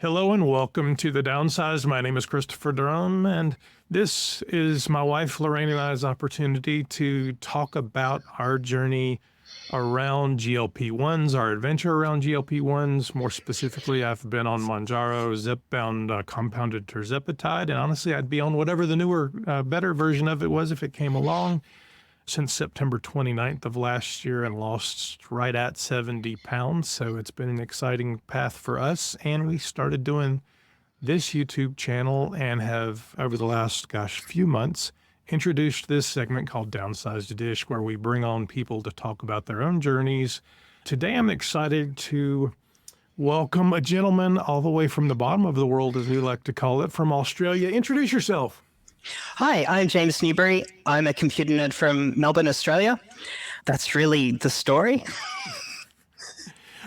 Hello and welcome to the Downsized. My name is Christopher Durham, and this is my wife Laraine and I's opportunity to talk about our journey around GLP-1s, our adventure around GLP-1s. More specifically, I've been on Mounjaro, Zepbound, compounded tirzepatide, and honestly, I'd be on whatever the newer, better version of it was if it came along. Since September 29th of last year and lost right at 70 pounds. So it's been an exciting path for us. And we started doing this YouTube channel and have, over the last, few months, introduced this segment called Downsized Dish, where we bring on people to talk about their own journeys. Today, I'm excited to welcome a gentleman all the way from the bottom of the world, as we like to call it, from Australia. Introduce yourself. Hi, I'm James Newburrie. I'm a computer nerd from Melbourne, Australia. That's really the story.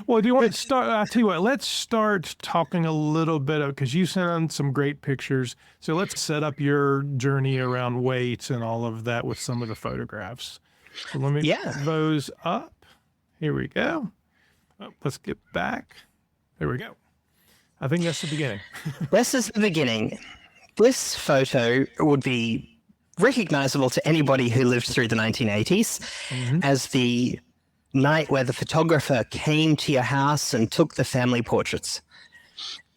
Well, do you want to start? I'll tell you what, let's start talking a little bit of, because you sent on some great pictures. So let's set up your journey around weight and all of that with some of the photographs. So let me put those up. Here we go. Oh, let's get back. There we go. I think that's the beginning. This is the beginning. This photo would be recognizable to anybody who lived through the 1980s as the night where the photographer came to your house and took the family portraits.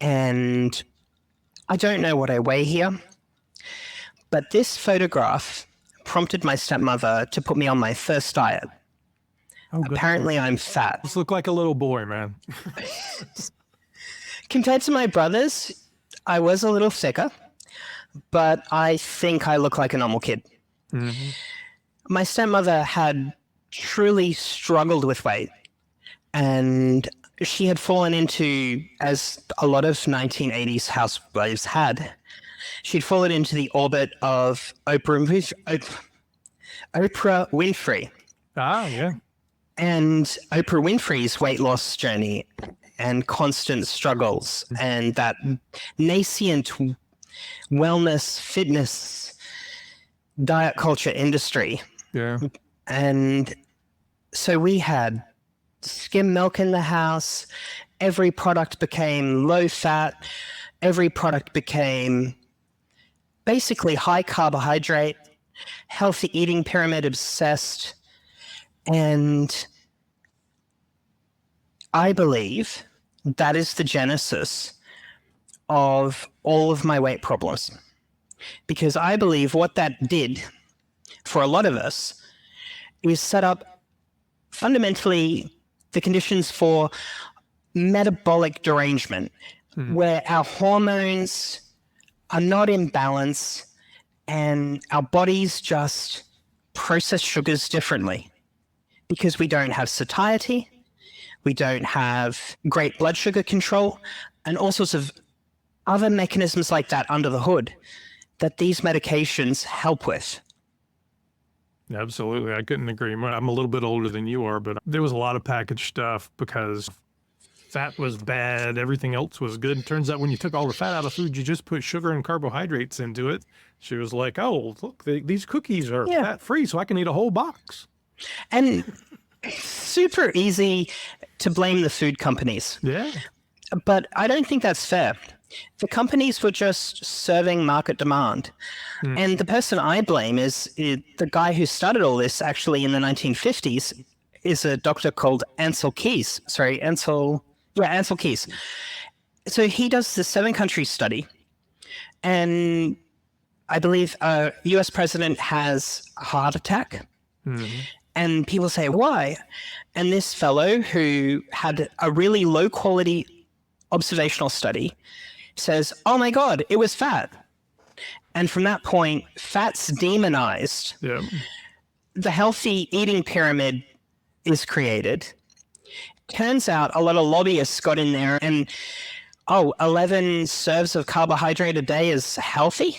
And I don't know what I weigh here, but this photograph prompted my stepmother to put me on my first diet. Oh, apparently I'm fat. This look like a little boy, man. Compared to my brothers, I was a little thicker. But I think I look like a normal kid. My stepmother had truly struggled with weight, and she had fallen into, as a lot of 1980s housewives had, she'd fallen into the orbit of Oprah Winfrey. Ah, yeah. And Oprah Winfrey's weight loss journey and constant struggles and that nascent wellness, fitness, diet culture industry. Yeah. And so we had skim milk in the house. Every product became low fat. Every product became basically high carbohydrate, healthy eating pyramid obsessed. And I believe that is the genesis of all of my weight problems, because I believe what that did for a lot of us is set up fundamentally the conditions for metabolic derangement, where our hormones are not in balance and our bodies just process sugars differently because we don't have satiety, we don't have great blood sugar control, and all sorts of other mechanisms like that under the hood that these medications help with. Absolutely. I couldn't agree more. I'm a little bit older than you are, but there was a lot of packaged stuff because fat was bad. Everything else was good. It turns out when you took all the fat out of food, you just put sugar and carbohydrates into it. She was like, oh, look, these cookies are fat-free, so I can eat a whole box. And super easy to blame the food companies. Yeah. But I don't think that's fair. The companies were just serving market demand. And the person I blame is the guy who started all this actually in the 1950s is a doctor called Ansel Keys. Ansel Keys. So he does the 7-country study. And I believe a US president has a heart attack. And people say, why? And this fellow who had a really low quality observational study says, oh my God, it was fat. And from that point, fat's demonized. Yeah. The healthy eating pyramid is created. Turns out a lot of lobbyists got in there and, 11 serves of carbohydrate a day is healthy?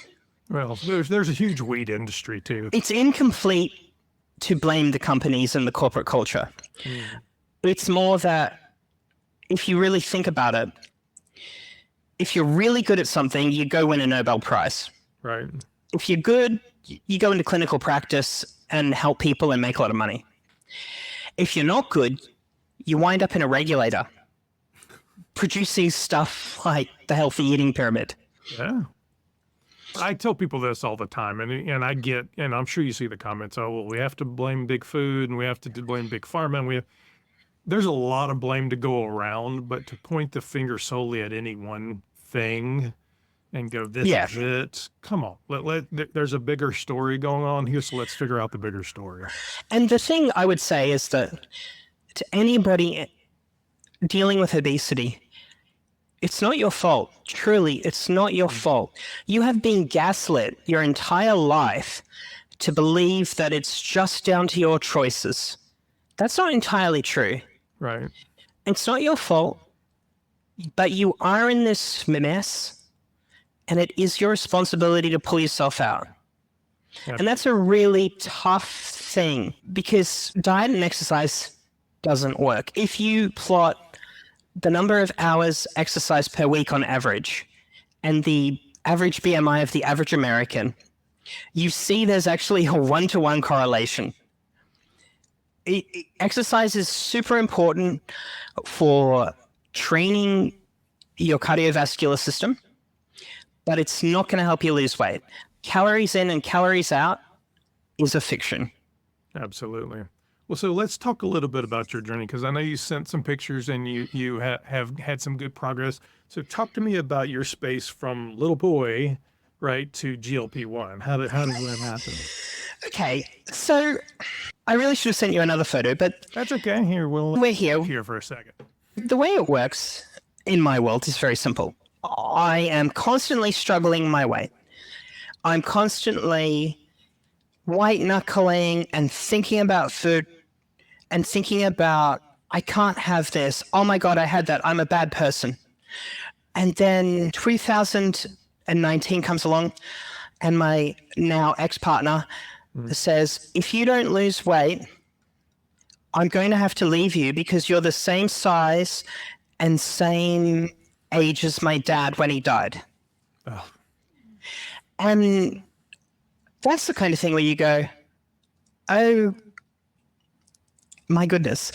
Well, there's a huge wheat industry too. It's incomplete to blame the companies and the corporate culture. It's more that if you really think about it, if you're really good at something, you go win a Nobel Prize. Right. If you're good, you go into clinical practice and help people and make a lot of money. If you're not good, you wind up in a regulator. producing stuff like the healthy eating pyramid. Yeah. I tell people this all the time, and I get, and I'm sure you see the comments, oh, well, we have to blame big food and we have to blame big pharma. And there's a lot of blame to go around, but to point the finger solely at any one thing and go, this is it. Come on, there's a bigger story going on here, so let's figure out the bigger story. And the thing I would say is that to anybody dealing with obesity, it's not your fault. Truly, it's not your fault. You have been gaslit your entire life to believe that it's just down to your choices. That's not entirely true. Right. It's not your fault, but you are in this mess, and it is your responsibility to pull yourself out. Yep. And that's a really tough thing, because diet and exercise doesn't work. If you plot the number of hours exercise per week on average and the average BMI of the average American, you see there's actually a one-to-one correlation. Exercise is super important for training your cardiovascular system, but it's not going to help you lose weight. Calories in and calories out is a fiction. Absolutely. Well, so let's talk a little bit about your journey, because I know you sent some pictures and you have had some good progress. So talk to me about your space from little boy, right, to GLP-1. How did that happen? Okay, so I really should have sent you another photo, but that's okay. Here, we're here for a second. The way it works in my world is very simple. I am constantly struggling my weight. I'm constantly white knuckling and thinking about food and thinking about, I can't have this. Oh my God, I had that. I'm a bad person. And then 2019 comes along, and my now ex-partner says, if you don't lose weight, I'm going to have to leave you because you're the same size and same age as my dad when he died. Oh. And that's the kind of thing where you go, oh my goodness.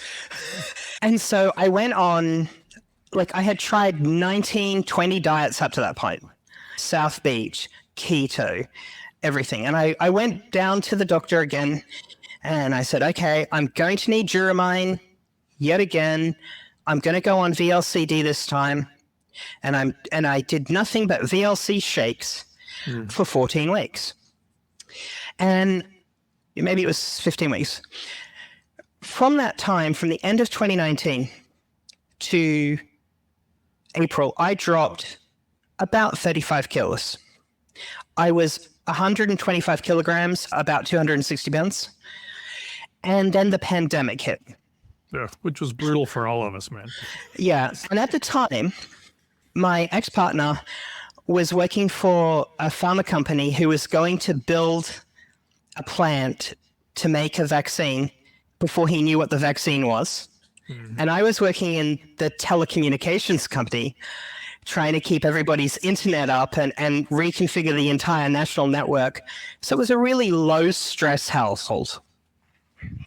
And so I went on, like I had tried 19, 20 diets up to that point. South Beach, keto, everything. And I went down to the doctor again and I said, okay, I'm going to need Duramine yet again. I'm going to go on VLCD this time. And I did nothing but VLC shakes for 14 weeks. And maybe it was 15 weeks. From that time, from the end of 2019 to April, I dropped about 35 kilos. I was 125 kilograms, about 260 pounds. And then the pandemic hit. Yeah, which was brutal for all of us, man. Yeah. And at the time, my ex-partner was working for a pharma company who was going to build a plant to make a vaccine before he knew what the vaccine was. And I was working in the telecommunications company trying to keep everybody's internet up and reconfigure the entire national network. So it was a really low stress household.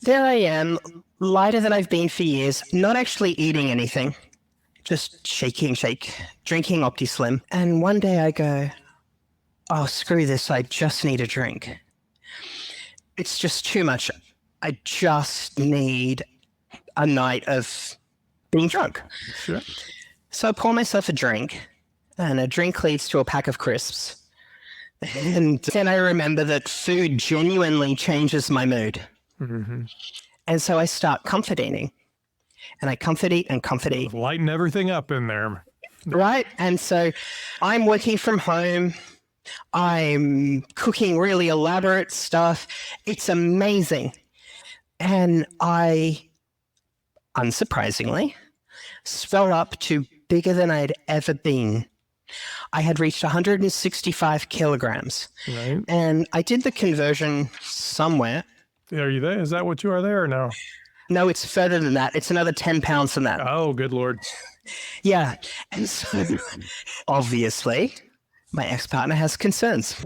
There I am, lighter than I've been for years, not actually eating anything, just drinking OptiSlim. And one day I go, oh, screw this, I just need a drink. It's just too much. I just need a night of being drunk. Sure. So I pour myself a drink, and a drink leads to a pack of crisps. And then I remember that food genuinely changes my mood. Mm-hmm. And so I start comfort eating. And I comfort eat and comfort eat. Lighten everything up in there. Right. And so I'm working from home. I'm cooking really elaborate stuff. It's amazing. And I, unsurprisingly, swelled up to bigger than I'd ever been. I had reached 165 kilograms. Right. And I did the conversion somewhere. Are you there? Is that what you are there or no? No, it's further than that. It's another 10 pounds than that. Oh, good Lord. Yeah. And so, obviously, my ex-partner has concerns.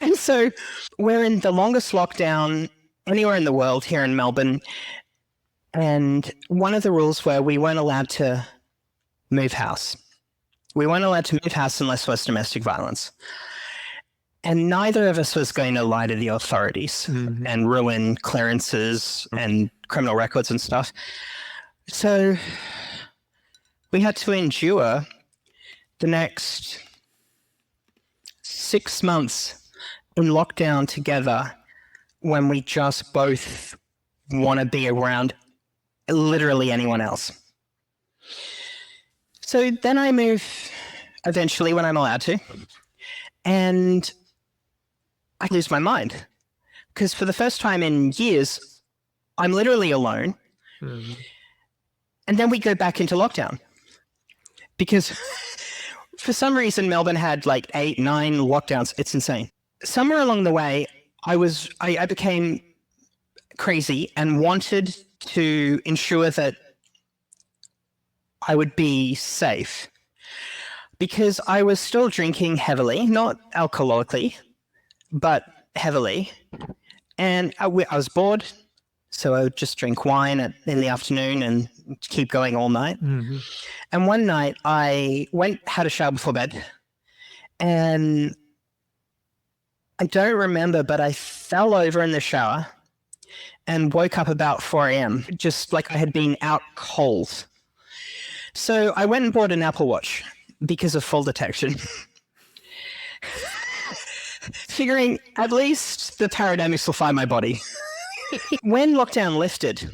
And so we're in the longest lockdown anywhere in the world here in Melbourne. And one of the rules were we weren't allowed to move house. We weren't allowed to move house unless there was domestic violence. And neither of us was going to lie to the authorities and ruin clearances and criminal records and stuff. So we had to endure the next 6 months in lockdown together when we just both want to be around literally anyone else. So then I move eventually when I'm allowed to, and I lose my mind because for the first time in years, I'm literally alone. And then we go back into lockdown because for some reason, Melbourne had like 8, 9 lockdowns. It's insane. Somewhere along the way, I became crazy and wanted to ensure that I would be safe because I was still drinking heavily, not alcoholically, but heavily. And I was bored, so I would just drink wine in the afternoon and keep going all night. And one night I had a shower before bed, and I don't remember, but I fell over in the shower and woke up about 4 a.m., just like I had been out cold. So I went and bought an Apple Watch because of fall detection. Figuring at least the parademics will find my body. When lockdown lifted,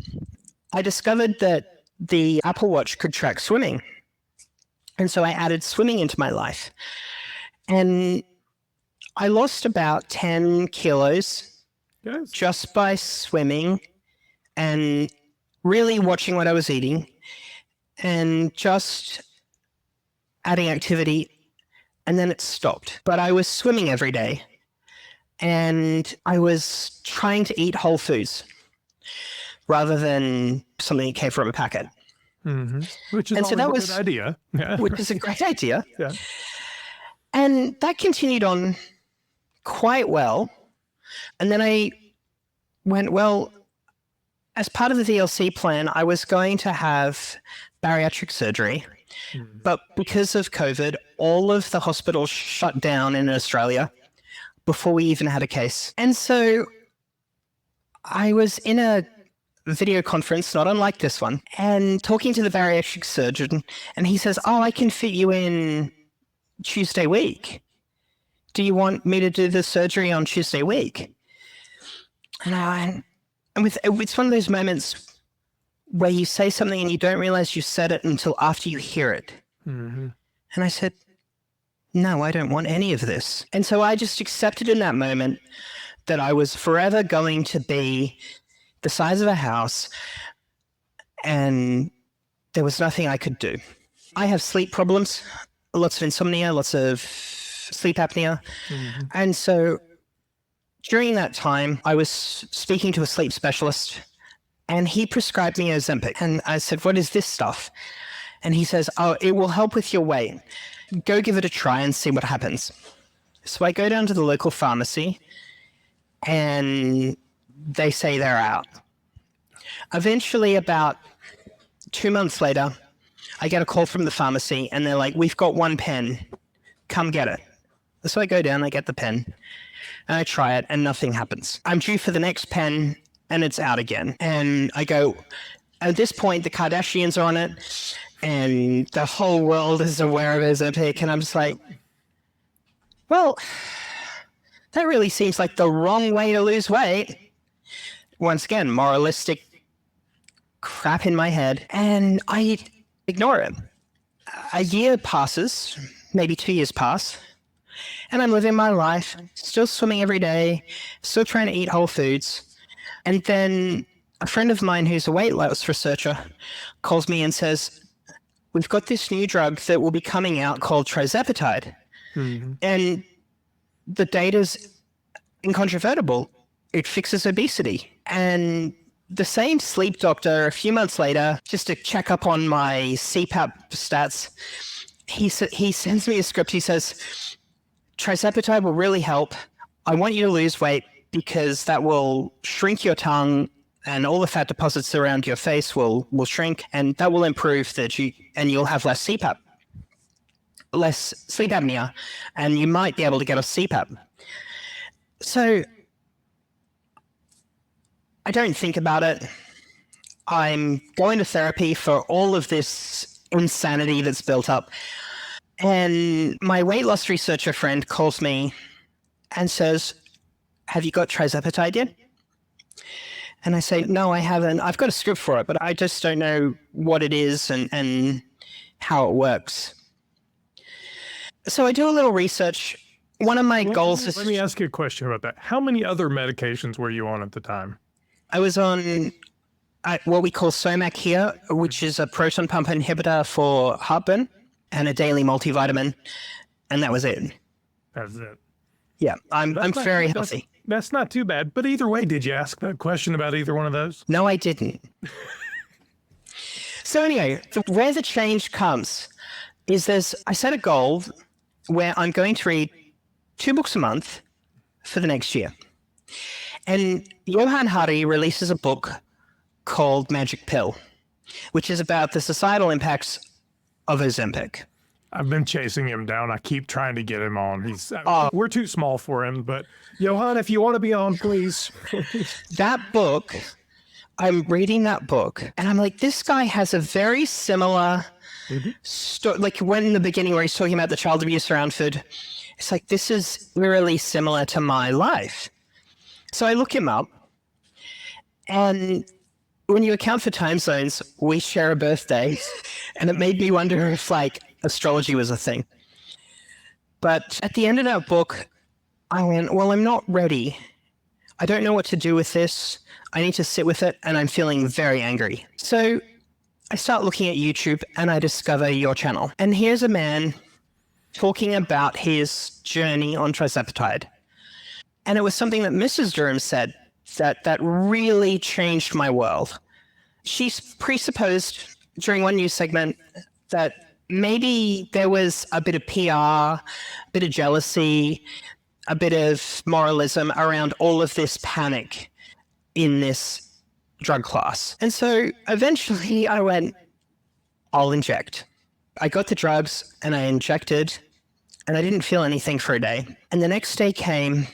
I discovered that the Apple Watch could track swimming. And so I added swimming into my life. And I lost about 10 kilos just by swimming and really watching what I was eating and just adding activity. And then it stopped. But I was swimming every day. And I was trying to eat whole foods rather than something that came from a packet. Which is a good idea. Yeah. Which is a great idea. Yeah. And that continued on quite well. And then I went, well, as part of the VLC plan, I was going to have bariatric surgery. But because of COVID, all of the hospitals shut down in Australia before we even had a case. And so I was in a video conference, not unlike this one, and talking to the bariatric surgeon, and he says, I can fit you in Tuesday week. Do you want me to do the surgery on Tuesday week? And it's one of those moments where you say something and you don't realize you said it until after you hear it. And I said, no, I don't want any of this. And so I just accepted in that moment that I was forever going to be the size of a house and there was nothing I could do. I have sleep problems, lots of insomnia, lots of sleep apnea. And so during that time, I was speaking to a sleep specialist and he prescribed me Ozempic. And I said, what is this stuff? And he says, it will help with your weight. Go give it a try and see what happens. So I go down to the local pharmacy and they say they're out. Eventually, about 2 months later, I get a call from the pharmacy and they're like, we've got one pen, come get it. So I go down, I get the pen and I try it and nothing happens. I'm due for the next pen and it's out again. And I go, at this point, the Kardashians are on it and the whole world is aware of Ozempic. And I'm just like, well, that really seems like the wrong way to lose weight. Once again, moralistic crap in my head. And I ignore it. A year passes, maybe 2 years pass, and I'm living my life, still swimming every day, still trying to eat whole foods. And then a friend of mine who's a weight loss researcher calls me and says, we've got this new drug that will be coming out called Trizepatide. And the data's incontrovertible. It fixes obesity. And the same sleep doctor, a few months later, just to check up on my CPAP stats, he sends me a script. He says, Trizepatide will really help. I want you to lose weight because that will shrink your tongue and all the fat deposits around your face will shrink, and that will improve and you'll have less CPAP, less sleep apnea, and you might be able to get off CPAP. So I don't think about it. I'm going to therapy for all of this insanity that's built up. And my weight loss researcher friend calls me and says, have you got Trizepatide yet? And I say, no, I haven't. I've got a script for it, but I just don't know what it is and how it works. So I do a little research. One of my goals is... Let me ask you a question about that. How many other medications were you on at the time? I was on what we call Somac here, which is a proton pump inhibitor for heartburn, and a daily multivitamin, and that was it. That's it. Yeah, I'm very healthy. That's not too bad. But either way, did you ask that question about either one of those? No, I didn't. So anyway, where the change comes is I set a goal where I'm going to read 2 books a month for the next year. And Johann Hari releases a book called Magic Pill, which is about the societal impacts of Ozempic. I've been chasing him down. I keep trying to get him on. We're too small for him, but Johann, if you want to be on, please. That book, I'm reading that book, and I'm like, this guy has a very similar story. Like when in the beginning where he's talking about the child abuse around food, it's like, this is really similar to my life. So I look him up, and when you account for time zones, we share a birthday, and it made me wonder if like astrology was a thing. But at the end of that book, I went, well, I'm not ready. I don't know what to do with this. I need to sit with it, and I'm feeling very angry. So I start looking at YouTube, and I discover your channel. And here's a man talking about his journey on Trizepatide. And it was something that Mrs. Durham said that really changed my world. She presupposed during one news segment that maybe there was a bit of PR, a bit of jealousy, a bit of moralism around all of this panic in this drug class. And so eventually I went, I'll inject. I got the drugs and I injected, and I didn't feel anything for a day. And the next day came,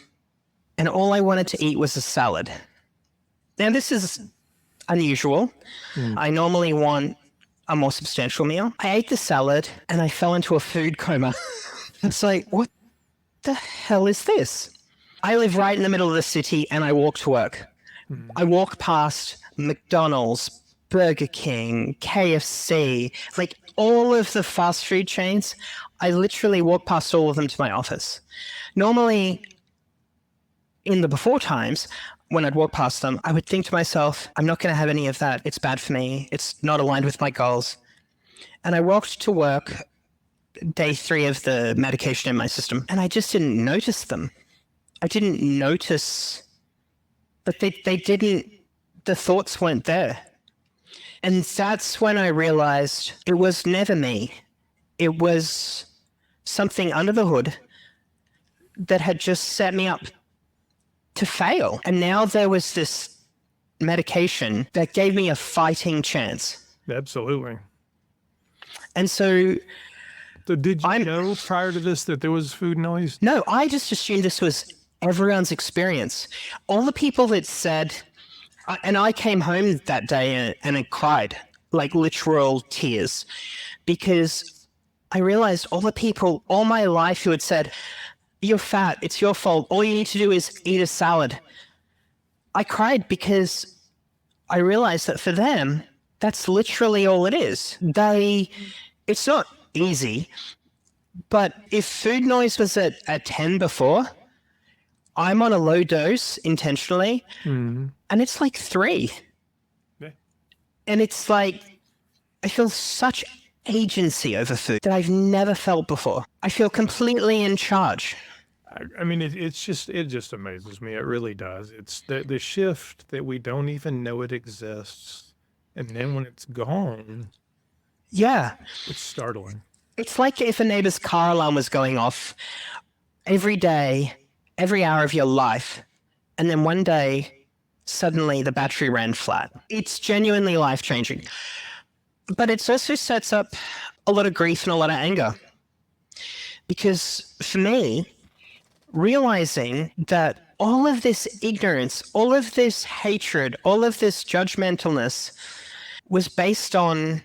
and all I wanted to eat was a salad. Now, this is unusual. I normally want a more substantial meal. I ate the salad, and I fell into a food coma. It's like, what the hell is this? I live right in the middle of the city, and I walk to work. I walk past McDonald's, Burger King, KFC, like all of the fast food chains. I literally walk past all of them to my office. Normally, in the before times, when I'd walk past them, I would think to myself, I'm not going to have any of that. It's bad for me. It's not aligned with my goals. And I walked to work day 3 of the medication in my system, and I just didn't notice them. I didn't notice that they didn't, the thoughts weren't there. And that's when I realized it was never me. It was something under the hood that had just set me up to fail. And now there was this medication that gave me a fighting chance. Absolutely. And so did you know prior to this that there was food noise? No, I just assumed this was everyone's experience. All the people that said, and I came home that day and I cried, like literal tears, because I realized all the people all my life who had said, you're fat, it's your fault, all you need to do is eat a salad. I cried because I realized that for them, that's literally all it is. It's not easy, but if food noise was at 10 before, I'm on a low dose intentionally, and it's like 3. Yeah. And it's like, I feel such agency over food that I've never felt before. I feel completely in charge. I mean, it just amazes me. It really does. It's the shift that we don't even know it exists. And then when it's gone, yeah, it's startling. It's like if a neighbor's car alarm was going off every day, every hour of your life, and then one day suddenly the battery ran flat. It's genuinely life-changing. But it also sets up a lot of grief and a lot of anger. Because for me, realizing that all of this ignorance, all of this hatred, all of this judgmentalness was based on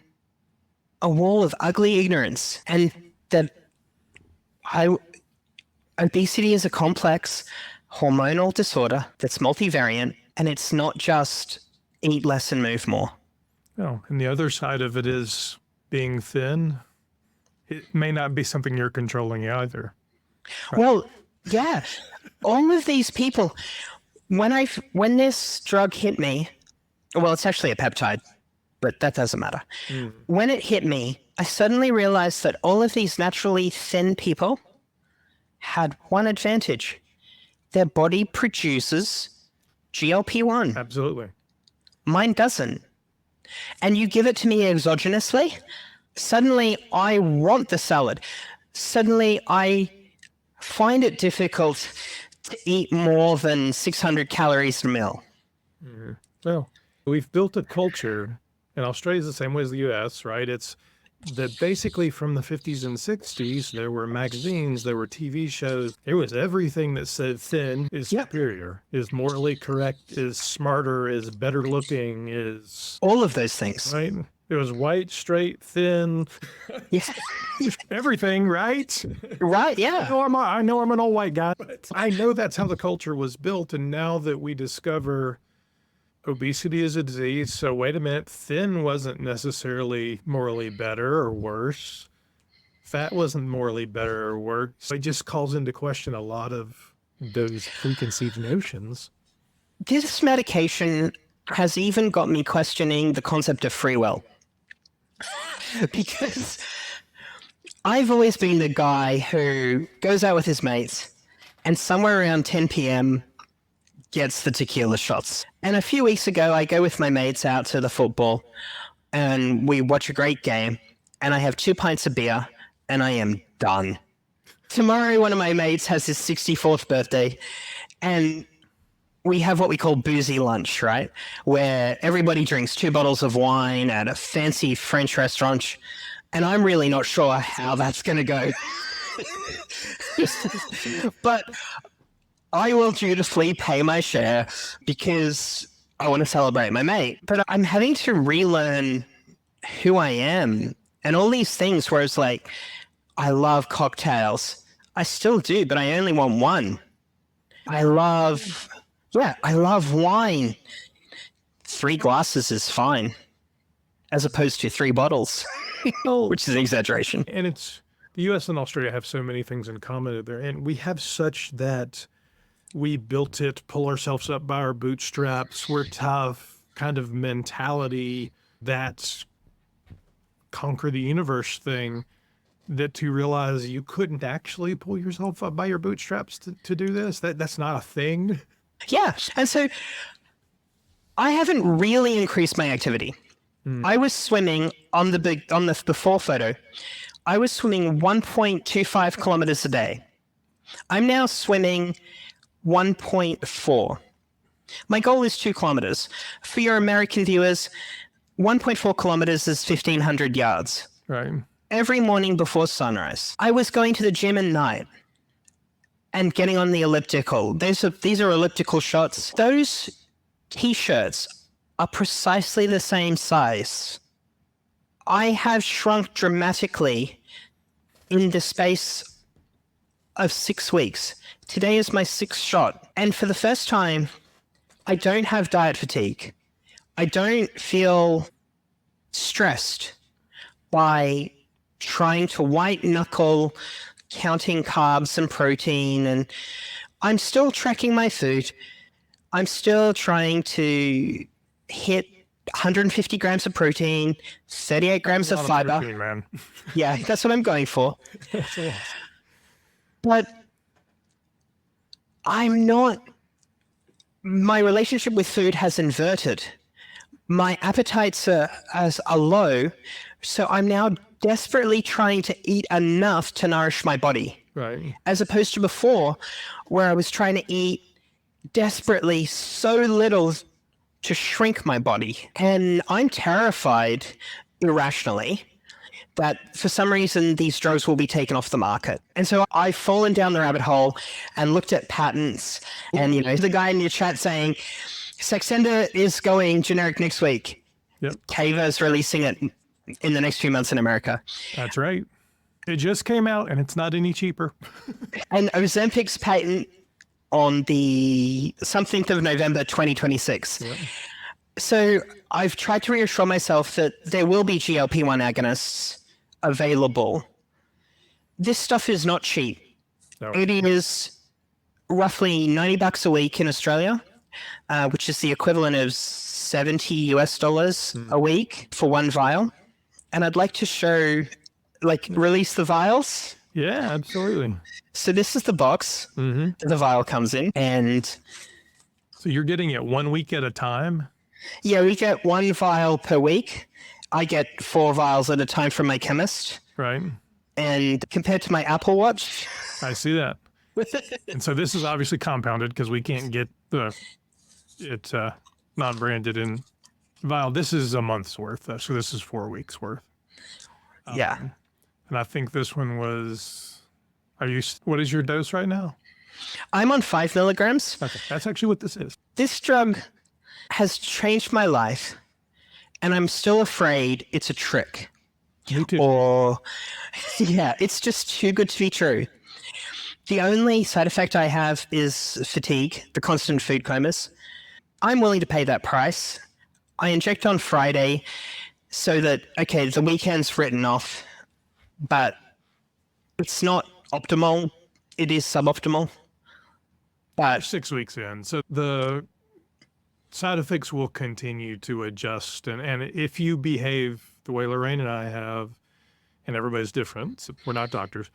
a wall of ugly ignorance, and that obesity is a complex hormonal disorder that's multivariant, and it's not just eat less and move more. No, and the other side of it is being thin. It may not be something you're controlling either. Well, yeah, all of these people, when this drug hit me, well, it's actually a peptide, but that doesn't matter. When it hit me, I suddenly realized that all of these naturally thin people had one advantage. Their body produces GLP-1. Absolutely. Mine doesn't. And you give it to me exogenously, suddenly I want the salad. Suddenly I find it difficult to eat more than 600 calories a meal. Well, we've built a culture, and Australia's the same way as the US, right? It's that basically from the 50s and 60s, there were magazines, there were TV shows. There was everything that said thin is superior, is morally correct, is smarter, is better looking, is... All of those things. Right? It was white, straight, thin. Yeah. Everything, right? Right, yeah. I know I'm an old white guy, but I know that's how the culture was built. And now that we discover obesity is a disease, so wait a minute, thin wasn't necessarily morally better or worse. Fat wasn't morally better or worse. So it just calls into question a lot of those preconceived notions. This medication has even got me questioning the concept of free will. Because I've always been the guy who goes out with his mates and somewhere around 10 p.m. gets the tequila shots. And a few weeks ago, I go with my mates out to the football and we watch a great game and I have 2 pints of beer and I am done. Tomorrow, one of my mates has his 64th birthday and we have what we call boozy lunch, right? Where everybody drinks 2 bottles of wine at a fancy French restaurant. And I'm really not sure how that's going to go. But I will dutifully pay my share because I want to celebrate my mate. But I'm having to relearn who I am and all these things where it's like, I love cocktails. I still do, but I only want one. I love wine. 3 glasses is fine, as opposed to 3 bottles, which is an exaggeration. And it's the US and Australia have so many things in common there. And we have such that we built it, pull ourselves up by our bootstraps, we're tough kind of mentality, that conquer the universe thing, that to realize you couldn't actually pull yourself up by your bootstraps to do this. That's not a thing. Yeah. And so I haven't really increased my activity. I was swimming on the before photo. I was swimming 1.25 kilometers a day. I'm now swimming 1.4. My goal is 2 kilometers. For your American viewers, 1.4 kilometers is 1,500 yards. Right. Every morning before sunrise. I was going to the gym at night and getting on the elliptical. These are elliptical shots. Those t-shirts are precisely the same size. I have shrunk dramatically in the space of 6 weeks. Today is my 6th shot. And for the first time, I don't have diet fatigue. I don't feel stressed by trying to white knuckle counting carbs and protein, and I'm still tracking my food. I'm still trying to hit 150 grams of protein, 38 grams of fiber. Protein, man. Yeah, that's what I'm going for. But I'm not, my relationship with food has inverted. My appetites are low, so I'm now desperately trying to eat enough to nourish my body. Right. As opposed to before, where I was trying to eat desperately so little to shrink my body. And I'm terrified, irrationally, that for some reason these drugs will be taken off the market. And so I've fallen down the rabbit hole and looked at patents. And, the guy in your chat saying, Saxenda is going generic next week. Yep. Teva is releasing it in the next few months in America. That's right. It just came out and it's not any cheaper. And Ozempic's patent on the something of November 2026. Yep. So I've tried to reassure myself that there will be GLP-1 agonists available. This stuff is not cheap. No. It is roughly $90 a week in Australia, which is the equivalent of $70 a week for one vial. And I'd like to show, release the vials. Yeah, absolutely. So this is the box that the vial comes in. And so you're getting it 1 week at a time? Yeah, we get one vial per week. I get 4 vials at a time from my chemist. Right. And compared to my Apple Watch. I see that. And so this is obviously compounded because we can't get it non-branded in vial. This is a month's worth. So this is 4 weeks worth. Yeah. And I think this one was, what is your dose right now? I'm on 5 milligrams. Okay. That's actually what this is. This drug has changed my life, and I'm still afraid it's a trick. Me too. Or, it's just too good to be true. The only side effect I have is fatigue, the constant food comas. I'm willing to pay that price. I inject on Friday so that, the weekend's written off, but it's not optimal. It is suboptimal. But 6 weeks in. So the side effects will continue to adjust. And if you behave the way Laraine and I have, and everybody's different, so we're not doctors,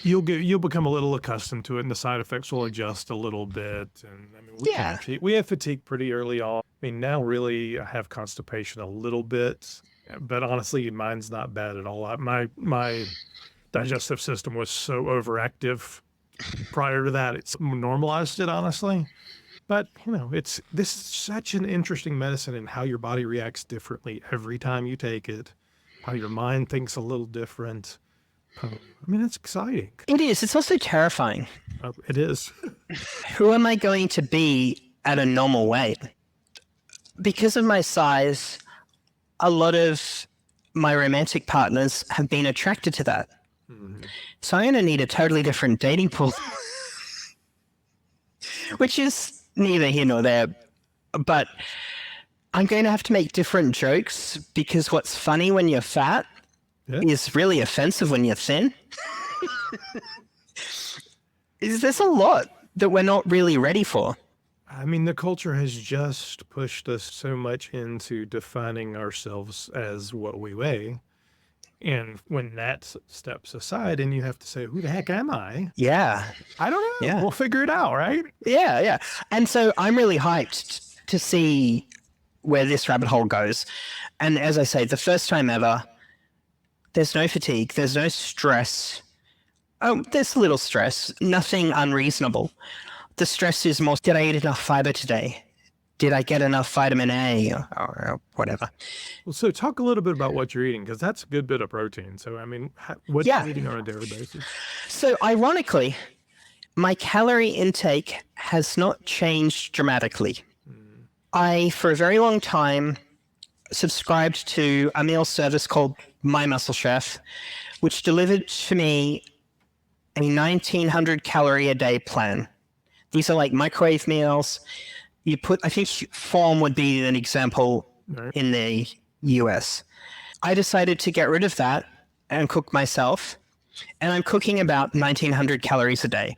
you'll become a little accustomed to it, and the side effects will adjust a little bit. And I mean, we have fatigue pretty early on. I mean, now really I have constipation a little bit, but honestly, mine's not bad at all. My digestive system was so overactive prior to that, it's normalized it, honestly. But, this is such an interesting medicine and how your body reacts differently every time you take it, how your mind thinks a little different. I mean, it's exciting. It is. It's also terrifying. It is. Who am I going to be at a normal weight? Because of my size, a lot of my romantic partners have been attracted to that. Mm-hmm. So I'm going to need a totally different dating pool, which is neither here nor there. But I'm going to have to make different jokes because what's funny when you're fat is really offensive when you're thin. There's a lot that we're not really ready for. I mean, the culture has just pushed us so much into defining ourselves as what we weigh. And when that steps aside and you have to say, who the heck am I? Yeah. I don't know. Yeah. We'll figure it out, right? Yeah. And so I'm really hyped to see where this rabbit hole goes. And as I say, the first time ever, there's no fatigue. There's no stress. Oh, there's a little stress. Nothing unreasonable. The stress is more, did I eat enough fiber today? Did I get enough vitamin A or whatever? Well, so talk a little bit about what you're eating, because that's a good bit of protein. So, I mean, what are you eating on a daily basis? So, ironically, my calorie intake has not changed dramatically. I, for a very long time, subscribed to a meal service called My Muscle Chef, which delivered to me a 1,900 calorie a day plan. These are like microwave meals. You put, I think Form would be an example in the US. I decided to get rid of that and cook myself. And I'm cooking about 1,900 calories a day.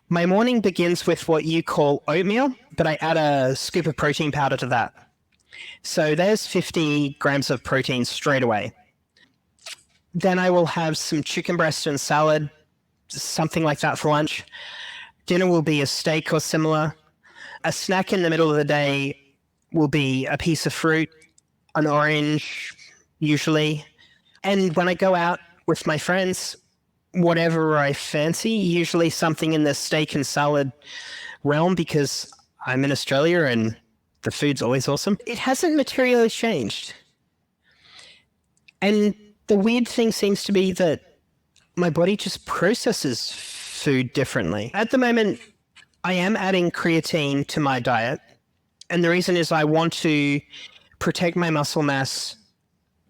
My morning begins with what you call oatmeal, but I add a scoop of protein powder to that. So there's 50 grams of protein straight away. Then I will have some chicken breast and salad, something like that for lunch. Dinner will be a steak or similar. A snack in the middle of the day will be a piece of fruit, an orange, usually. And when I go out with my friends, whatever I fancy, usually something in the steak and salad realm, because I'm in Australia and The food's always awesome. It hasn't materially changed. And the weird thing seems to be that my body just processes food differently. At the moment, I am adding creatine to my diet. And the reason is I want to protect my muscle mass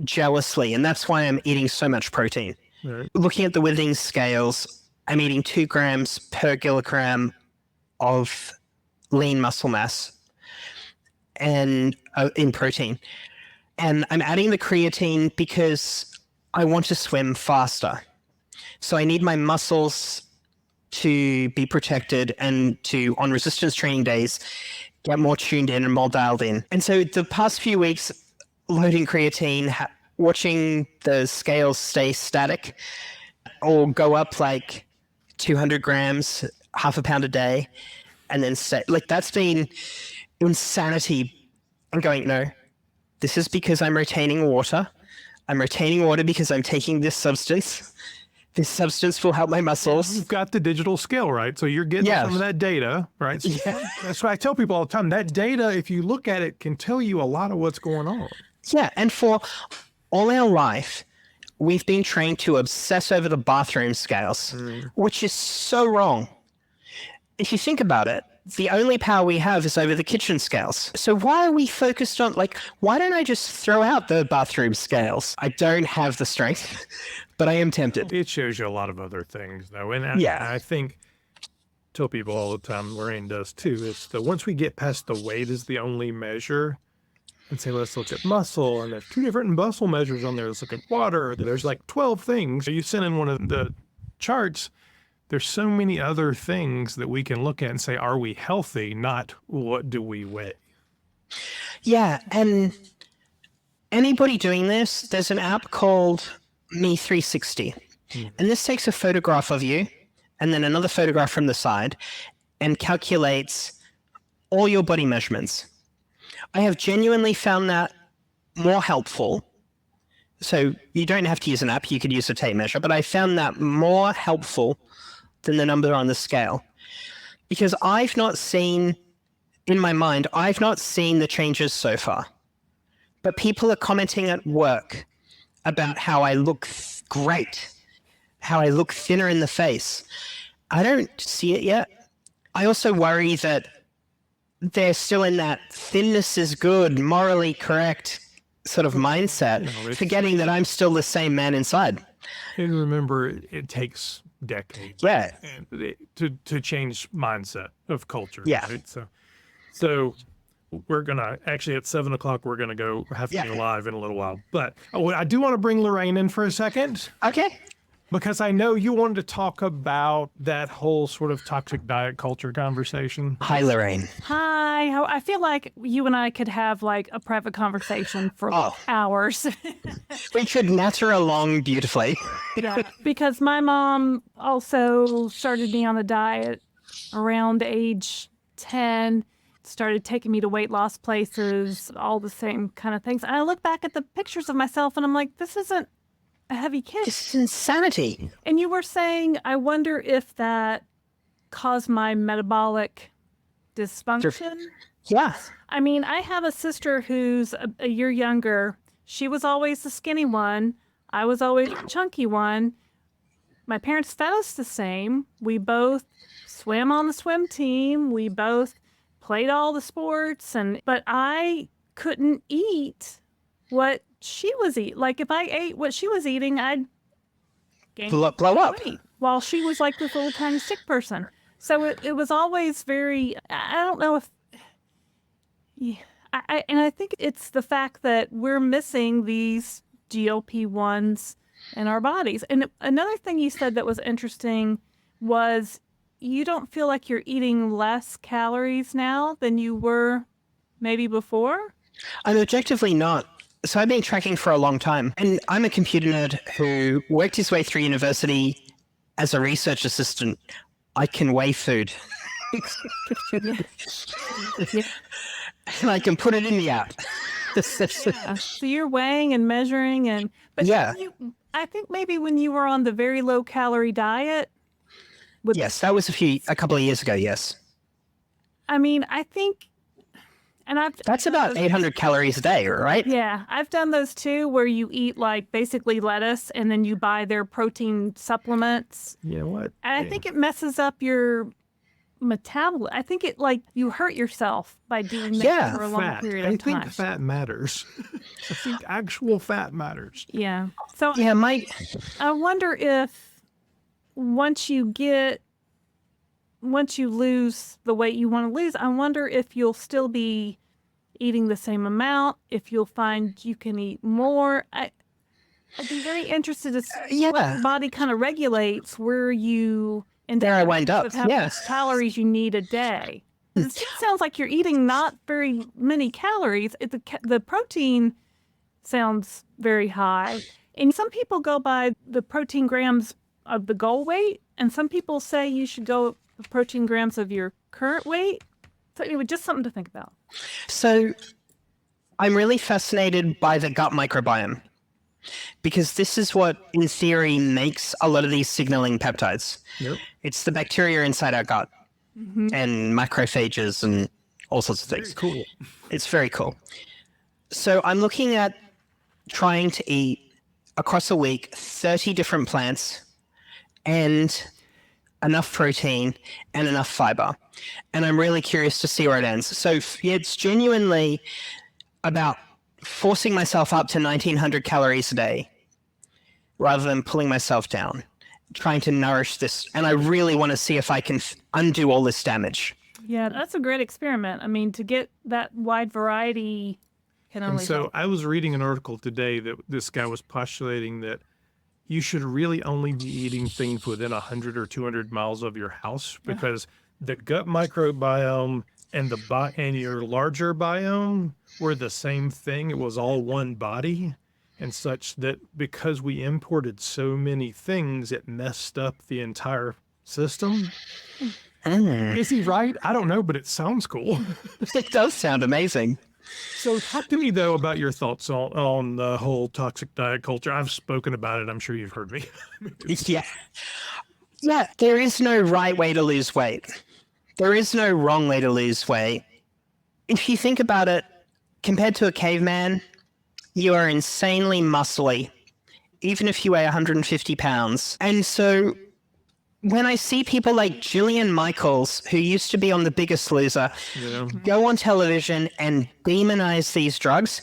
jealously. And that's why I'm eating so much protein. Right. Looking at the Withings scales, I'm eating 2 grams per kilogram of lean muscle mass and in protein. And I'm adding the creatine because I want to swim faster. So I need my muscles to be protected and to, on resistance training days, get more tuned in and more dialed in. And so the past few weeks, loading creatine, watching the scales stay static or go up like 200 grams, half a pound a day, and then stay, like that's been insanity. I'm going, no, this is because I'm retaining water. I'm retaining water because I'm taking this substance. This substance will help my muscles. You've got the digital scale, right? So you're getting some of that data, right? So that's what I tell people all the time. That data, if you look at it, can tell you a lot of what's going on. Yeah, and for all our life, we've been trained to obsess over the bathroom scales, which is so wrong. If you think about it, the only power we have is over the kitchen scales. So why are we focused on, like, why don't I just throw out the bathroom scales? I don't have the strength, but I am tempted. It shows you a lot of other things, though. And I think, tell people all the time, Laraine does too, it's that once we get past the weight is the only measure, and say, let's look at muscle, and there's 2 different muscle measures on there. Let's look at water. There's like 12 things. You send in one of the charts, there's so many other things that we can look at and say, are we healthy, not what do we weigh? Yeah, and anybody doing this, there's an app called Me 360. And this takes a photograph of you and then another photograph from the side and calculates all your body measurements. I have genuinely found that more helpful. So you don't have to use an app, you could use a tape measure, but I found that more helpful than the number on the scale. Because I've not seen, in my mind, I've not seen the changes so far. But people are commenting at work about how I look great, how I look thinner in the face. I don't see it yet. I also worry that they're still in that thinness is good, morally correct sort of mindset, forgetting that I'm still the same man inside. And remember, it takes decades to change mindset of culture. Yeah. Right? So we're going to, actually at 7 o'clock, we're going to go have to go live in a little while. But I do want to bring Laraine in for a second. Okay. Because I know you wanted to talk about that whole sort of toxic diet culture conversation. Hi, Laraine. Hi. I feel like you and I could have like a private conversation for hours. We could natter along beautifully. Yeah, because my mom also started me on a diet around age 10, started taking me to weight loss places, all the same kind of things. And I look back at the pictures of myself and I'm like, this isn't a heavy kid. This is insanity. And you were saying, I wonder if that caused my metabolic dysfunction. Yeah. I mean, I have a sister who's a year younger. She was always the skinny one. I was always the chunky one. My parents fed us the same. We both swam on the swim team. We both played all the sports. But I couldn't eat what she was eating. Like if I ate what she was eating, I'd blow up. Weight, while she was like this little tiny sick person. So it was always very, I don't know if, and I think it's the fact that we're missing these GLP-1s in our bodies. And another thing you said that was interesting was you don't feel like you're eating less calories now than you were maybe before? I'm objectively not. So I've been tracking for a long time, and I'm a computer nerd who worked his way through university as a research assistant. I can weigh food. And I can put it in the app. Yeah. So you're weighing and measuring, but I think maybe when you were on the very low calorie diet. Yes, that was a couple of years ago. Yes. I mean, I think And That's about 800 calories a day, right? Yeah, I've done those too, where you eat like basically lettuce and then you buy their protein supplements. Yeah, what? And I think it messes up your metabolism. I think it like you hurt yourself by doing that for a long period of time. I think fat matters. I think actual fat matters. Yeah. So Yeah, I wonder if once you lose the weight you want to lose, I wonder if you'll still be eating the same amount, if you'll find you can eat more. I'd be very interested to see what your body kind of regulates where you end I up wind up. with how many calories you need a day. It sounds like you're eating not very many calories. The protein sounds very high. And some people go by the protein grams of the goal weight, and some people say you should go with protein grams of your current weight. So anyway, just something to think about. So I'm really fascinated by the gut microbiome, because this is what, in theory, makes a lot of these signaling peptides. Yep. It's the bacteria inside our gut and macrophages and all sorts of things. Very cool. It's very cool. So I'm looking at trying to eat across a week 30 different plants and enough protein and enough fiber. And I'm really curious to see where it ends. So it's genuinely about forcing myself up to 1900 calories a day rather than pulling myself down, trying to nourish this. And I really want to see if I can undo all this damage. Yeah, that's a great experiment. I mean, to get that wide variety can only help. I was reading an article today that this guy was postulating that you should really only be eating things within 100 or 200 miles of your house, because the gut microbiome and and your larger biome were the same thing. It was all one body, and such that because we imported so many things, it messed up the entire system. Is he right? I don't know, but it sounds cool. It does sound amazing. So talk to me, though, about your thoughts on the whole toxic diet culture. I've spoken about it. I'm sure you've heard me. Yeah. Yeah, there is no right way to lose weight. There is no wrong way to lose weight. If you think about it, compared to a caveman, you are insanely muscly, even if you weigh 150 pounds. And so when I see people like Jillian Michaels, who used to be on The Biggest Loser, go on television and demonize these drugs,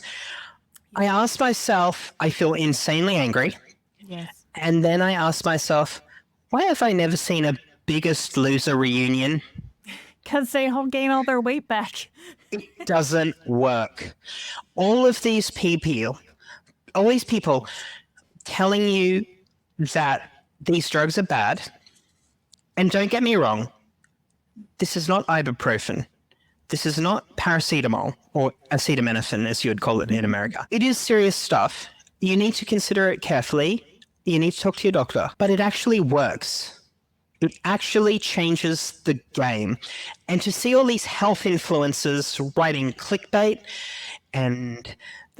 I ask myself, I feel insanely angry. Yes. And then I ask myself, why have I never seen a Biggest Loser reunion? Because they all gain all their weight back. It doesn't work. All these people telling you that these drugs are bad. And don't get me wrong, this is not ibuprofen. This is not paracetamol or acetaminophen, as you would call it in America. It is serious stuff. You need to consider it carefully. You need to talk to your doctor. But it actually works. It actually changes the game. And to see all these health influencers writing clickbait and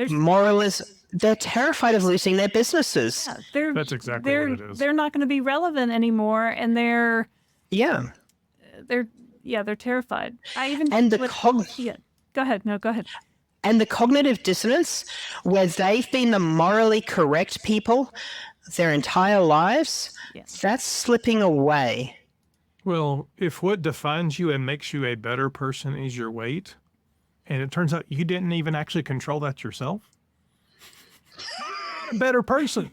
moralism, they're terrified of losing their businesses. Yeah, that's exactly what it is. They're not going to be relevant anymore, and they're terrified. Go ahead. No, go ahead. And the cognitive dissonance, where they've been the morally correct people their entire lives, that's slipping away. Well, if what defines you and makes you a better person is your weight, and it turns out you didn't even actually control that yourself, a better person.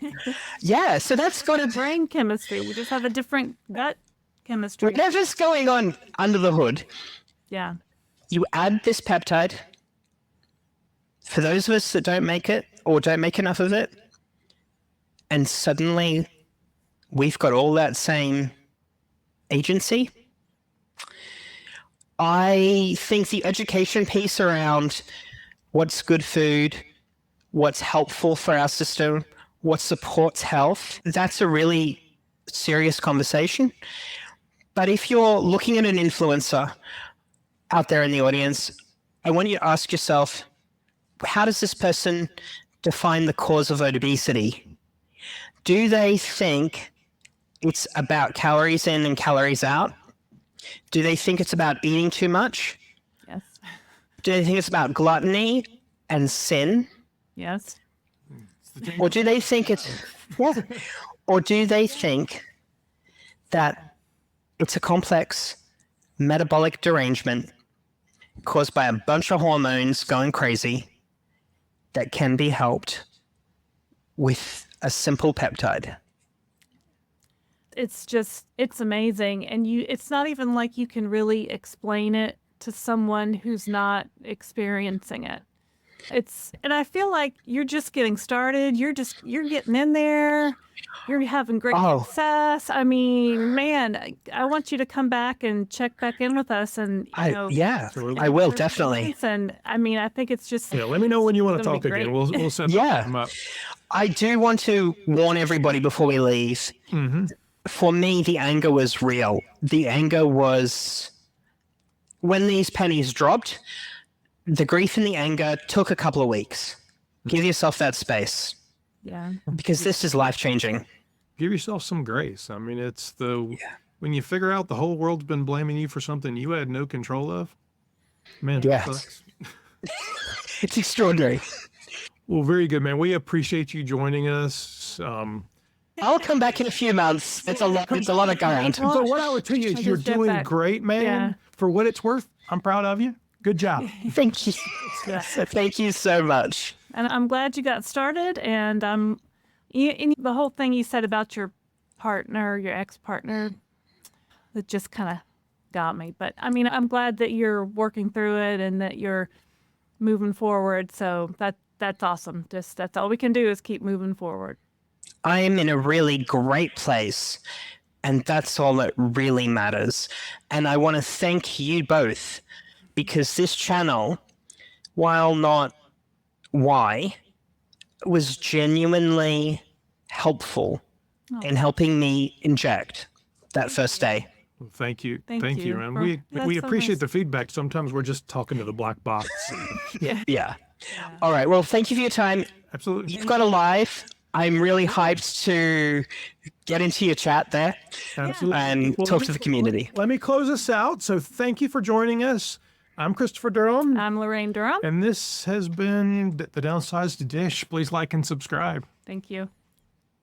Yeah, so that's got a brain chemistry. We just have a different gut chemistry. Whatever's going on under the hood. Yeah. You add this peptide. For those of us that don't make it or don't make enough of it, and suddenly we've got all that same agency. I think the education piece around what's good food, what's helpful for our system, what supports health, that's a really serious conversation. But if you're looking at an influencer out there in the audience, I want you to ask yourself, how does this person define the cause of obesity? Do they think it's about calories in and calories out? Do they think it's about eating too much? Yes. Do they think it's about gluttony and sin? Yes. Or do they think it's or do they think that it's a complex metabolic derangement caused by a bunch of hormones going crazy that can be helped with a simple peptide? It's amazing. And it's not even like you can really explain it to someone who's not experiencing it. And I feel like you're just getting started. You're getting in there. You're having great success. I mean, man, I want you to come back and check back in with us. And I will definitely. And I mean, I think it's just Let me know when you want to gonna talk be great. again. We'll set them up. I do want to warn everybody before we leave. For me, the anger was real. The anger was when these pennies dropped. The grief and the anger took a couple of weeks. Give yourself that space. Yeah. Because this is life-changing. Give yourself some grace. I mean, it's when you figure out the whole world's been blaming you for something you had no control of, man, that sucks. It's extraordinary. Well, very good, man. We appreciate you joining us. I'll come back in a few months. It's a lot of going. But what I would tell you is you're doing great, man. Yeah. For what it's worth, I'm proud of you. Good job. Thank you. Thank you so much. And I'm glad you got started. And the whole thing you said about your partner, your ex-partner, that just kind of got me. But I mean, I'm glad that you're working through it and that you're moving forward. So that's awesome. That's all we can do is keep moving forward. I'm in a really great place, and that's all that really matters. And I want to thank you both, because this channel, while not why, was genuinely helpful in helping me inject that first day. Well, thank you. Thank you. And That's we so appreciate nice. the feedback. Sometimes we're just talking to the black box. Yeah. All right. Well, thank you for your time. Absolutely. You've got a live. I'm really hyped to get into your chat there Absolutely. and talk to the community. Let me close us out. So thank you for joining us. I'm Christopher Durham. I'm Laraine Durham. And this has been the Downsized Dish. Please like and subscribe. Thank you.